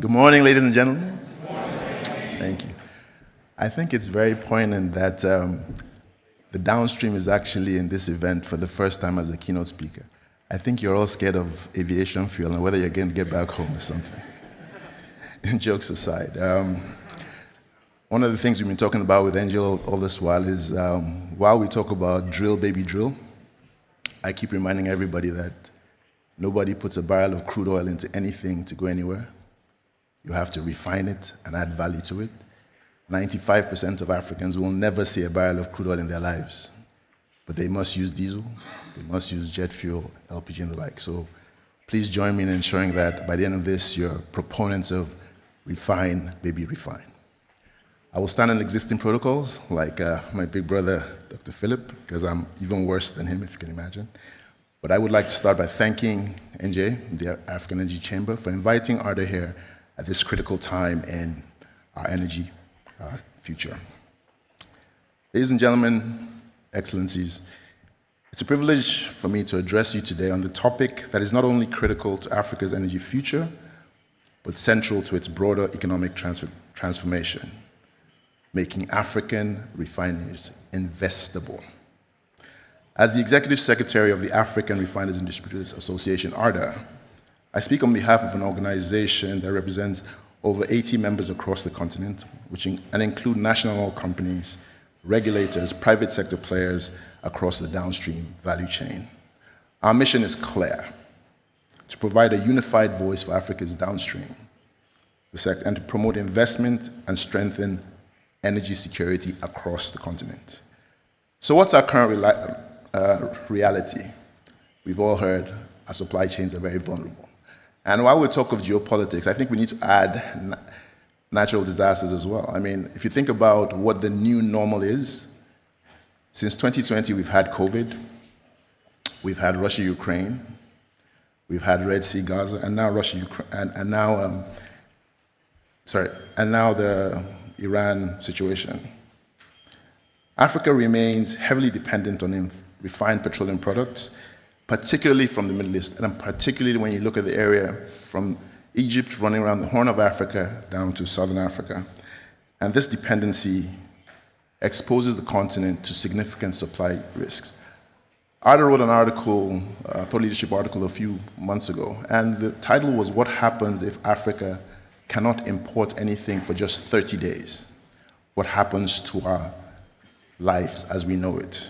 Good morning, ladies and gentlemen. Thank you. I think it's very poignant that the downstream is actually in this event for the first time as a keynote speaker. I think you're all scared of aviation fuel and whether you're going to get back home or something. Jokes aside, one of the things we've been talking about with Angel all this while is while we talk about drill, baby, drill, I keep reminding everybody that nobody puts a barrel of crude oil into anything to go anywhere. You have to refine it and add value to it. 95% of Africans will never see a barrel of crude oil in their lives, but they must use diesel, they must use jet fuel, LPG and the like. So please join me in ensuring that by the end of this, you're proponents of refine, baby, refine. I will stand on existing protocols like my big brother, Dr. Philip, because I'm even worse than him, if you can imagine. But I would like to start by thanking NJ, the African Energy Chamber, for inviting ARDA here at this critical time in our energy future. Ladies and gentlemen, excellencies, it's a privilege for me to address you today on the topic that is not only critical to Africa's energy future, but central to its broader economic transformation, making African refineries investable. As the Executive Secretary of the African Refiners and Distributors Association, ARDA, I speak on behalf of an organization that represents over 80 members across the continent, and include national oil companies, regulators, private sector players across the downstream value chain. Our mission is clear: to provide a unified voice for Africa's downstream and to promote investment and strengthen energy security across the continent. So what's our current reality? We've all heard our supply chains are very vulnerable. And while we talk of geopolitics, I think we need to add natural disasters as well. I mean, if you think about what the new normal is, since 2020, we've had COVID, we've had Russia-Ukraine, we've had Red Sea, Gaza, and now and now the Iran situation. Africa remains heavily dependent on refined petroleum products, particularly from the Middle East, and particularly when you look at the area from Egypt running around the Horn of Africa down to Southern Africa. And this dependency exposes the continent to significant supply risks. ARDA wrote an article, a thought leadership article a few months ago, and the title was "What Happens If Africa Cannot Import Anything for Just 30 Days? What Happens to Our Lives as We Know It?"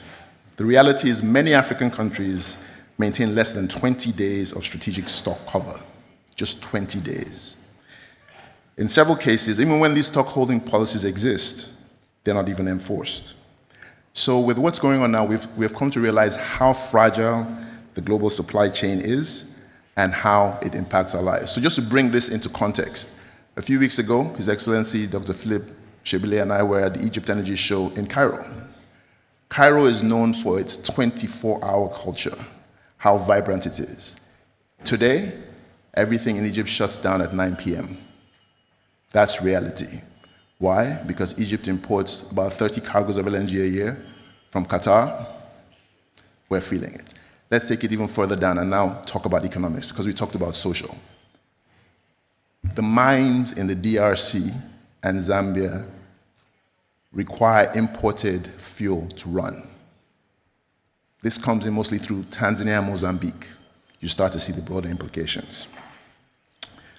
The reality is many African countries maintain less than 20 days of strategic stock cover, just 20 days. In several cases, even when these stock holding policies exist, they're not even enforced. So with what's going on now, we have come to realize how fragile the global supply chain is and how it impacts our lives. So just to bring this into context, a few weeks ago, His Excellency Dr. Philip Shebile and I were at the Egypt Energy Show in Cairo. Cairo is known for its 24-hour culture, how vibrant it is. Today, everything in Egypt shuts down at 9 p.m. That's reality. Why? Because Egypt imports about 30 cargoes of LNG a year from Qatar. We're feeling it. Let's take it even further down and now talk about economics, because we talked about social. The mines in the DRC and Zambia require imported fuel to run. This comes in mostly through Tanzania and Mozambique. You start to see the broader implications.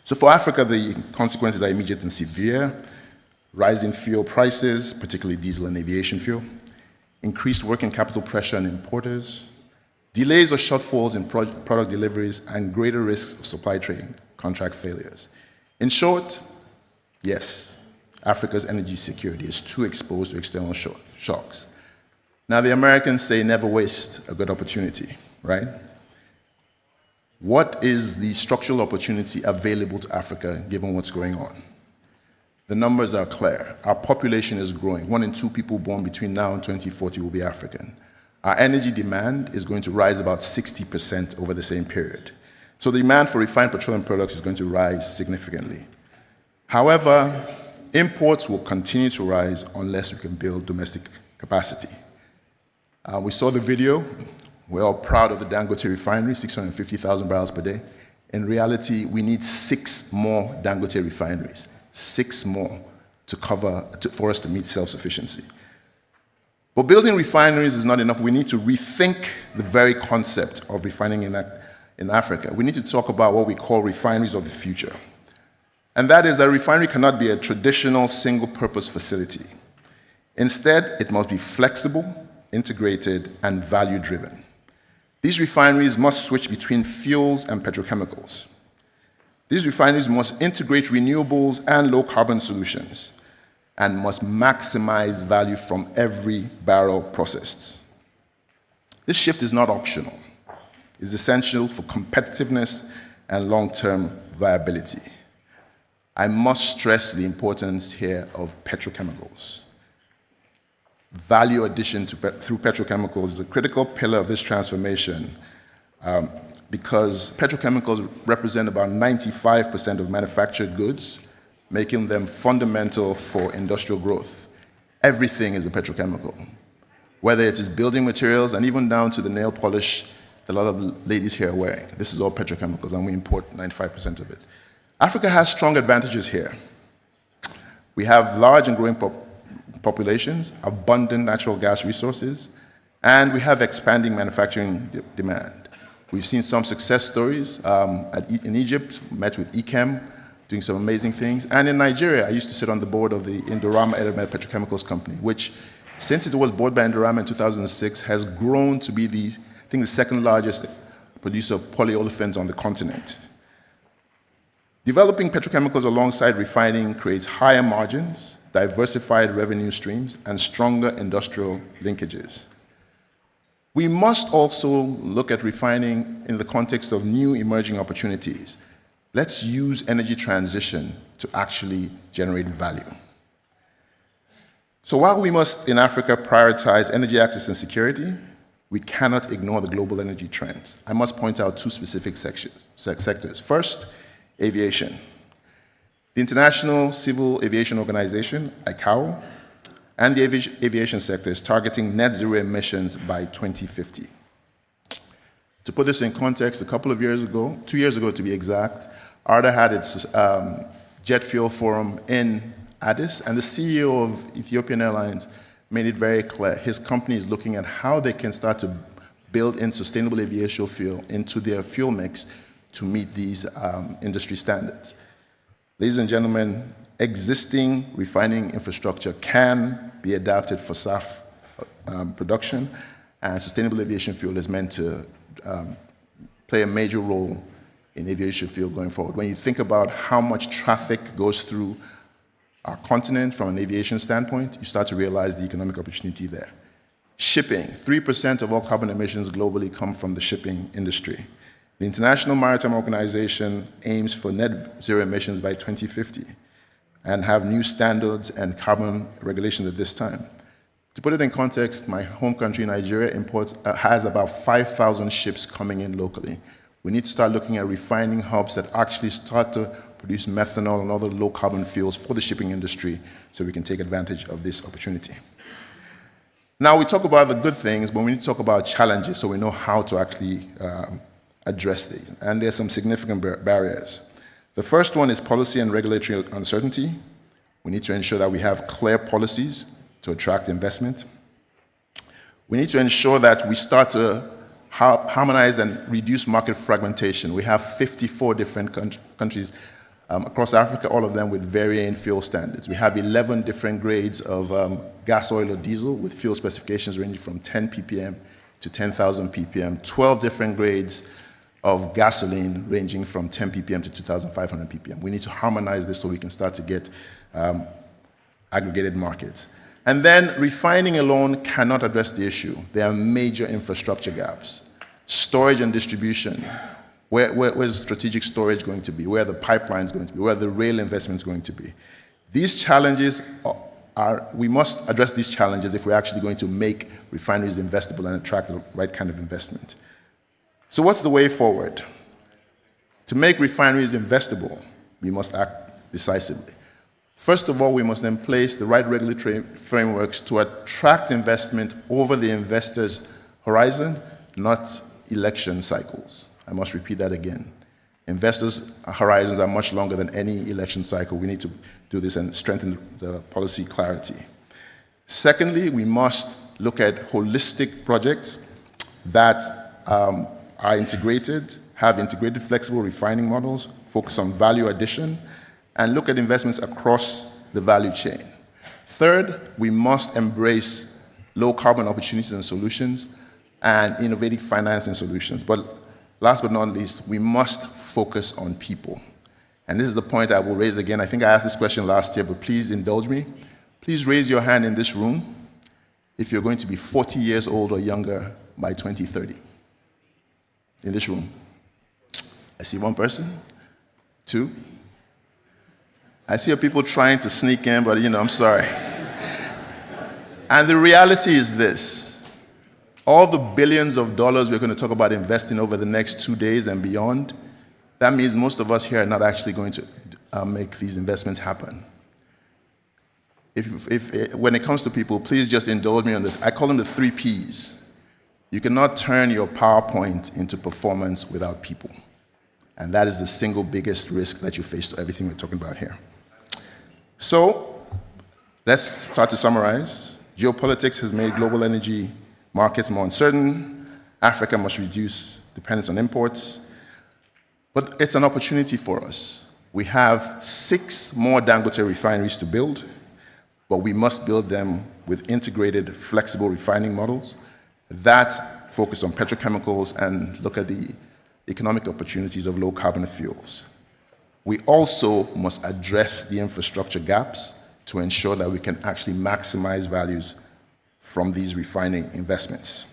So for Africa, the consequences are immediate and severe. Rising fuel prices, particularly diesel and aviation fuel, increased working capital pressure on importers, delays or shortfalls in product deliveries, and greater risks of supply chain contract failures. In short, yes, Africa's energy security is too exposed to external shocks. Now, the Americans say never waste a good opportunity, right? What is the structural opportunity available to Africa given what's going on? The numbers are clear. Our population is growing. 1 in 2 people born between now and 2040 will be African. Our energy demand is going to rise about 60% over the same period. So the demand for refined petroleum products is going to rise significantly. However, imports will continue to rise unless we can build domestic capacity. We saw the video. We're all proud of the Dangote refinery, 650,000 barrels per day. In reality, we need 6 more Dangote refineries, 6 more for us to meet self-sufficiency. But building refineries is not enough. We need to rethink the very concept of refining in Africa. We need to talk about what we call refineries of the future. And that is that a refinery cannot be a traditional single-purpose facility. Instead, it must be flexible, integrated, and value-driven. These refineries must switch between fuels and petrochemicals. These refineries must integrate renewables and low-carbon solutions and must maximize value from every barrel processed. This shift is not optional. It's essential for competitiveness and long-term viability. I must stress the importance here of petrochemicals. Value addition through petrochemicals is a critical pillar of this transformation because petrochemicals represent about 95% of manufactured goods, making them fundamental for industrial growth. Everything is a petrochemical, whether it is building materials and even down to the nail polish that a lot of ladies here are wearing. This is all petrochemicals, and we import 95% of it. Africa has strong advantages here. We have large and growing populations, abundant natural gas resources, and we have expanding manufacturing demand. We've seen some success stories. In Egypt, met with EChem, doing some amazing things. And in Nigeria, I used to sit on the board of the Indorama Element Petrochemicals Company, which, since it was bought by Indorama in 2006, has grown to be the second largest producer of polyolefins on the continent. Developing petrochemicals alongside refining creates higher margins, diversified revenue streams, and stronger industrial linkages. We must also look at refining in the context of new emerging opportunities. Let's use energy transition to actually generate value. So while we must, in Africa, prioritize energy access and security, we cannot ignore the global energy trends. I must point out 2 specific sectors. First, aviation. The International Civil Aviation Organization, ICAO, and the aviation sector is targeting net zero emissions by 2050. To put this in context, a couple of years ago, 2 years ago to be exact, ARDA had its jet fuel forum in Addis, and the CEO of Ethiopian Airlines made it very clear his company is looking at how they can start to build in sustainable aviation fuel into their fuel mix to meet these industry standards. Ladies and gentlemen, existing refining infrastructure can be adapted for SAF production, and sustainable aviation fuel is meant to play a major role in aviation fuel going forward. When you think about how much traffic goes through our continent from an aviation standpoint, you start to realize the economic opportunity there. Shipping, 3% of all carbon emissions globally come from the shipping industry. The International Maritime Organization aims for net zero emissions by 2050 and have new standards and carbon regulations at this time. To put it in context, my home country, Nigeria, has about 5,000 ships coming in locally. We need to start looking at refining hubs that actually start to produce methanol and other low-carbon fuels for the shipping industry so we can take advantage of this opportunity. Now, we talk about the good things, but we need to talk about challenges so we know how to actually address these. And there's some significant barriers. The first one is policy and regulatory uncertainty. We need to ensure that we have clear policies to attract investment. We need to ensure that we start to harmonize and reduce market fragmentation. We have 54 different countries across Africa, all of them with varying fuel standards. We have 11 different grades of gas, oil, or diesel with fuel specifications ranging from 10 ppm to 10,000 ppm, 12 different grades of gasoline ranging from 10 ppm to 2,500 ppm. We need to harmonize this so we can start to get aggregated markets. And then refining alone cannot address the issue. There are major infrastructure gaps. Storage and distribution. Where's strategic storage going to be? Where are the pipelines going to be? Where are the rail investments going to be? These challenges we must address these challenges if we're actually going to make refineries investable and attract the right kind of investment. So what's the way forward? To make refineries investable, we must act decisively. First of all, we must then place the right regulatory frameworks to attract investment over the investor's horizon, not election cycles. I must repeat that again. Investors' horizons are much longer than any election cycle. We need to do this and strengthen the policy clarity. Secondly, we must look at holistic projects that are integrated, have integrated flexible refining models, focus on value addition, and look at investments across the value chain. Third, we must embrace low carbon opportunities and solutions and innovative financing solutions. But last but not least, we must focus on people. And this is the point I will raise again. I think I asked this question last year, but please indulge me. Please raise your hand in this room if you're going to be 40 years old or younger by 2030. In this room. I see one person, two. I see people trying to sneak in, but I'm sorry. And the reality is this. All the billions of dollars we're going to talk about investing over the next 2 days and beyond, that means most of us here are not actually going to make these investments happen. When it comes to people, please just indulge me on this. I call them the 3 Ps. You cannot turn your PowerPoint into performance without people. And that is the single biggest risk that you face to everything we're talking about here. So, let's start to summarize. Geopolitics has made global energy markets more uncertain. Africa must reduce dependence on imports. But it's an opportunity for us. We have 6 more Dangote refineries to build, but we must build them with integrated, flexible refining models that focus on petrochemicals and look at the economic opportunities of low-carbon fuels. We also must address the infrastructure gaps to ensure that we can actually maximize values from these refining investments.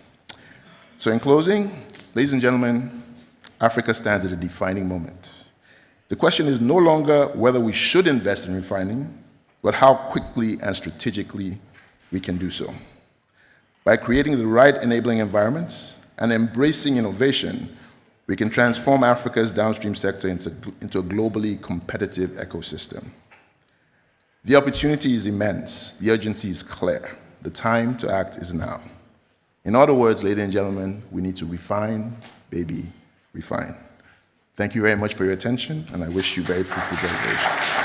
So in closing, ladies and gentlemen, Africa stands at a defining moment. The question is no longer whether we should invest in refining, but how quickly and strategically we can do so. By creating the right enabling environments and embracing innovation, we can transform Africa's downstream sector into a globally competitive ecosystem. The opportunity is immense. The urgency is clear. The time to act is now. In other words, ladies and gentlemen, we need to refine, baby, refine. Thank you very much for your attention, and I wish you very fruitful graduation.